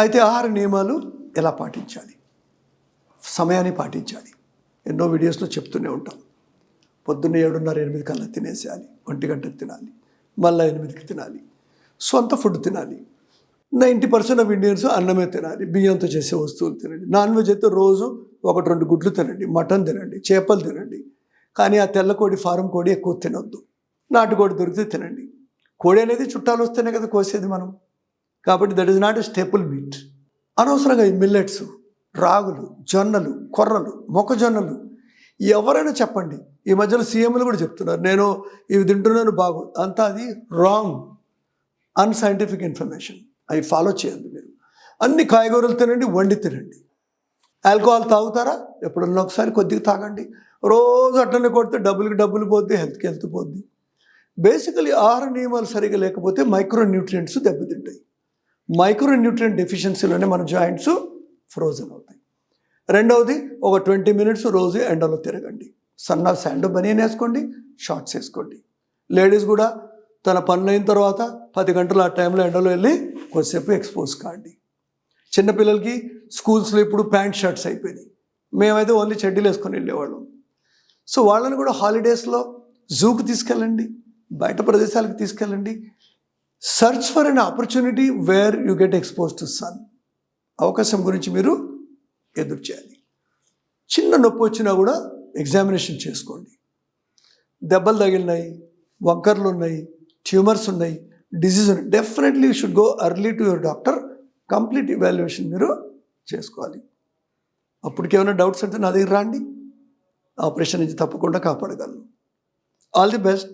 అయితే ఆహార నియమాలు ఎలా పాటించాలి, సమయాన్ని పాటించాలి. ఎన్నో వీడియోస్లో చెప్తూనే ఉంటాం. పొద్దున్న 7:30, 8 కల్లా తినేసేయాలి, 1 గంటకు తినాలి, మళ్ళీ 8కి తినాలి, సొంత ఫుడ్ తినాలి. 90% ఆఫ్ ఇండియన్స్ అన్నమే తినాలి, బియ్యంతో చేసే వస్తువులు తినండి. నాన్ వెజ్ అయితే రోజు 1-2 గుడ్లు తినండి, మటన్ తినండి, చేపలు తినండి. కానీ ఆ తెల్ల కోడి, ఫారం కోడి ఎక్కువ తినొద్దు. నాటుకోడి దొరికితే తినండి. కోడి అనేది చుట్టాలు వస్తేనే కదా కోసేది మనం. కాబట్టి that is not a staple meet. అనవసరంగా ఈ మిల్లెట్స్, రాగులు, జొన్నలు, కొర్రలు, మొక్కజొన్నలు ఎవరైనా చెప్పండి. ఈ మధ్యలో సీఎంలు కూడా చెప్తున్నారు, నేను ఇవి తింటున్నాను బాగోదు. అంతా అది రాంగ్, అన్సైంటిఫిక్ ఇన్ఫర్మేషన్. అవి ఫాలో చేయద్దు మీరు. అన్ని కాయగూరలు తినండి, వండి తినండి. ఆల్కహాల్ తాగుతారా? ఎప్పుడన్నా ఒకసారి కొద్దిగా తాగండి. రోజు అట్లనే కొడితే డబ్బులు పోద్ది, హెల్త్కి హెల్త్ పోద్ది. బేసికలీ ఆహార నియమాలు సరిగా లేకపోతే మైక్రో న్యూట్రియంట్స్ దెబ్బతింటాయి. మైక్రో న్యూట్రియంట్ డెఫిషియన్సీలోనే మన జాయింట్స్ ఫ్రోజన్ అవుతాయి. రెండవది, ఒక 20 మినిట్స్ రోజు ఎండలో తిరగండి. సన్న శాండో బనియన్ వేసుకోండి, షార్ట్స్ వేసుకోండి. లేడీస్ కూడా తన పనులు అయిన తర్వాత 10 గంటలు ఆ టైంలో ఎండలో వెళ్ళి కొద్దిసేపు ఎక్స్పోజ్ కాండి. చిన్నపిల్లలకి స్కూల్స్లో ఇప్పుడు ప్యాంట్ షర్ట్స్ అయిపోయినాయి. మేమైతే ఓన్లీ చెడ్డీలు వేసుకొని వెళ్ళేవాళ్ళం. సో వాళ్ళని కూడా హాలిడేస్లో జూకి తీసుకెళ్ళండి, బయట ప్రదేశాలకు తీసుకెళ్ళండి. Search for an opportunity where you get expose to sun. అవకాశం గురించి మీరు ఎదురు చేయాలి. చిన్న నొప్పి వచ్చినా కూడా ఎగ్జామినేషన్ చేసుకోండి. దెబ్బలు తగిలినాయి, వంకర్లు ఉన్నాయి, ట్యూమర్స్ ఉన్నాయి, డిజీజ్ ఉన్నాయి, definitely you should go early to your doctor. Complete evaluation మీరు చేసుకోవాలి. అప్పటికి ఏమైనా డౌట్స్ అంటే నా దగ్గర రండి, ఆపరేషన్ నుంచి తప్పకుండా కాపాడగలను. All the best.